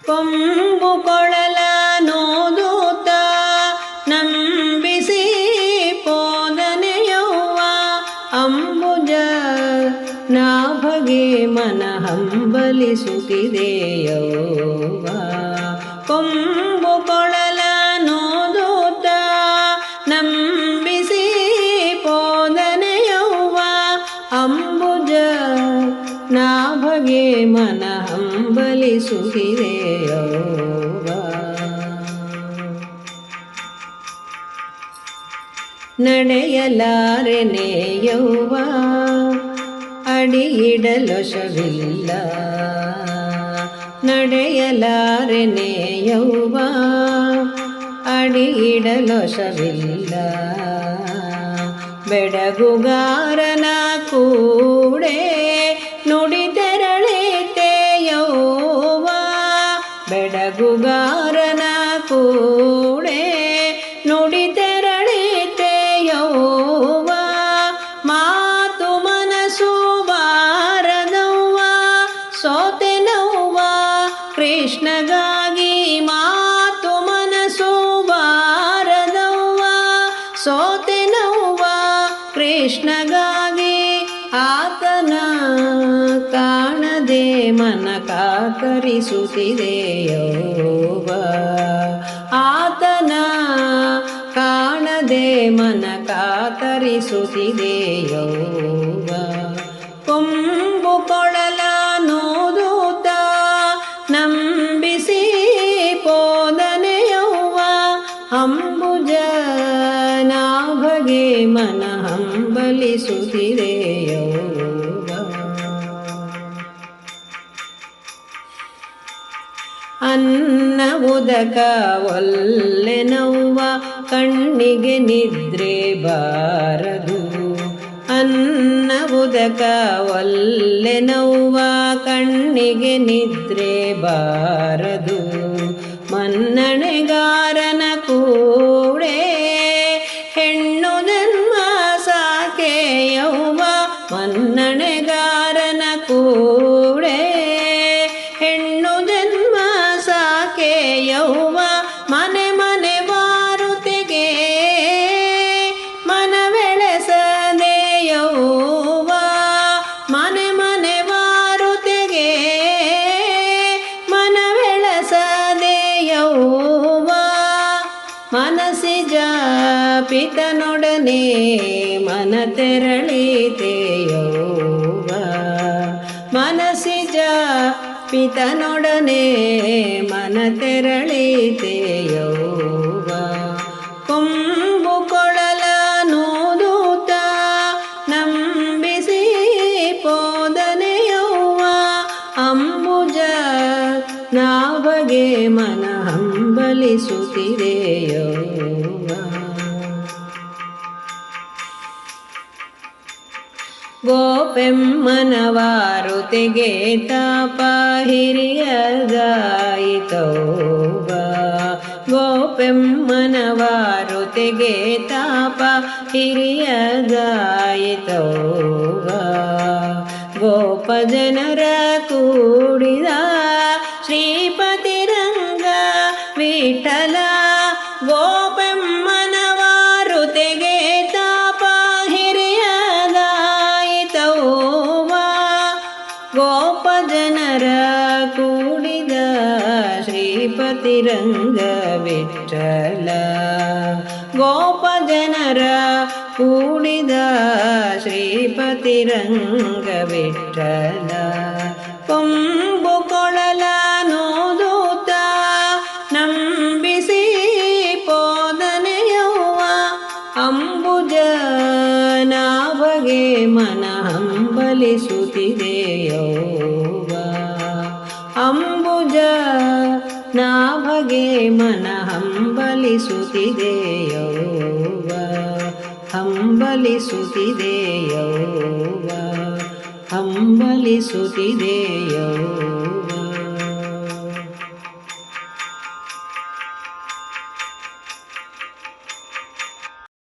ಕೊಂಬು ಕೊಳಲ ನೋದೂತ ನಂಬಿಸಿ ಪೋದನೆಯವ್ವ ಅಂಬುಜ ನಾಭಗೆ ಮನ ಹಂಬಲಿಸುತ್ತಿದೆಯವ್ವ ಕೊಂಬು ಕೊಳಲ ನೋದೂತ ನಂಬಿಸಿ ಪೋದನೆಯವ್ವ ಅಂಬುಜ ನಾಭಗೆ ಮನ ಹಂಬಲಿಸುತ್ತಿದೆಯವ್ವ ನಡೆಯಲಾರೆನೆಯವ್ವ ಅಡಿಯಿಡಲೊಶವಿಲ್ಲ ನಡೆಯಲಾರೆನೆಯವ್ವ ಅಡಿಯಿಡಲೊಶವಿಲ್ಲ ಬೆಡಗುಗಾರನ ಕೂಡೆ ನುಡಿತೆರಳಿತೆಯವ್ವ ಬೆಡಗುಗಾರನ ಕೂಡೆ ನುಡಿತೆರಳಿತೆಯವ್ವ ಮಾತು ಮನಸ್ಸು ಬಾರದವ್ವ ಸೋತೆನವ್ವ ಕೃಷ್ಣಗಾಗಿ ಮಾತು ಮನಸ್ಸು ಬಾರದವ್ವ ಸೋತೆನವ್ವ ಕೃಷ್ಣಗಾಗಿ ಆತನ ಕಾಣದೆ ಮನ ಕಾಕರಿಸುತ್ತಿದೆಯವ್ವ ಆತನ ಕಾಣದೆ ಮನ ಕಾಕರಿಸುತ್ತಿದೆಯವ್ವ ಕೊಂಬು ಕೊಳಲ ನೋದೂತ ನಂಬಿಸಿ ಪೋದನೆಯವ್ವ ಅಂಬುಜ ನಾಭಗೆ ಮನ ಹಂಬಲಿಸುತ್ತಿದೆಯವ್ವ ಅನ್ನ ಉದಕ ಒಲ್ಲೆನವ್ವ ಕಣ್ಣಿಗೆ ನಿದ್ರೆ ಬಾರದು ಅನ್ನ ಉದಕ ಒಲ್ಲೆನವ್ವ ಕಣ್ಣಿಗೆ ನಿದ್ರೆ ಬಾರದು ಮನ್ನಣೆಗಾರನ ಕೂಡೆ ಹೆಣ್ಣು ಜನ್ಮ ಸಾಕೆಯವ್ವ ಮನ್ನಣೆಗಾರನ ಕೂಡೆ ಹೆಣ್ಣು ಜನ್ಮ ಸಾಕೆಯವ್ವ ಮನೆ ಮನೆ ಮಾರುತಿಗೆ ಮನವೆಳೆಸದೆಯವ್ವ ಮನೆ ಮನೆ ಮಾರುತಿಗೆ ಮನವೆಳೆಸದೆಯವ್ವ ಮನಸ್ಸಿಜ ಪಿತನೊಡನೆ ಮನ ತೆರಳಿತೆಯವ್ವ ಮನಸ್ಸಿಜ ಪಿತನೊಡನೆ ಮನ ತೆರಳಿತೆಯವ್ವ ಕೊಂಬು ಕೊಳಲ ನೋದೂತ ನಂಬಿಸಿ ಪೋದನೆಯವ್ವ ಅಂಬುಜ ನಾಭಗೆ ಮನ ಹಂಬಲಿಸುತ್ತಿದೆಯವ್ವ ಗೋಪೆಮ್ಮನವಾರುತಿಗೆ ತಾಪ ಹಿರಿಯದಾಯಿತವ್ವ ಗೋಪೆಮ್ಮನವಾರುತಿಗೆ ತಾಪ ಹಿರಿಯದಾಯಿತವ್ವ ಗೋಪ ಜನರ ಕೂಡಿದ ಶ್ರೀಪತಿರಂಗ ವಿಠಲ ಗೋಪೆಮ್ಮನವಾರುತಿಗೆ ತಾಪ ಹಿರಿಯದಾಯಿತವ್ವ ಗೋಪ ಜನರ ಕೂಡಿದ ಶ್ರೀಪತಿರಂಗ ವಿಠಲ ಗೋಪ ಜನರ ಕೂಡಿದ ಶ್ರೀಪತಿರಂಗ ವಿಠಲ ಕೊಂಬು ಕೊಳಲ ನೋದೂತ ನಂಬಿಸಿ ಪೋದನೆಯವ್ವ ಅಂಬುಜ ನಾಭಗೆ ಮನ ಹಂಬಲಿಸುತ್ತಿದೆಯವ್ವ ಅಂಬುಜ ನಾಭಗೆ ಮನ ಹಂಬಲಿಸುತ್ತಿದೆಯವ್ವ ಹಂಬಲಿಸುತ್ತಿದೆಯವ್ವ ಹಂಬಲಿಸುತ್ತಿದೆಯವ್ವ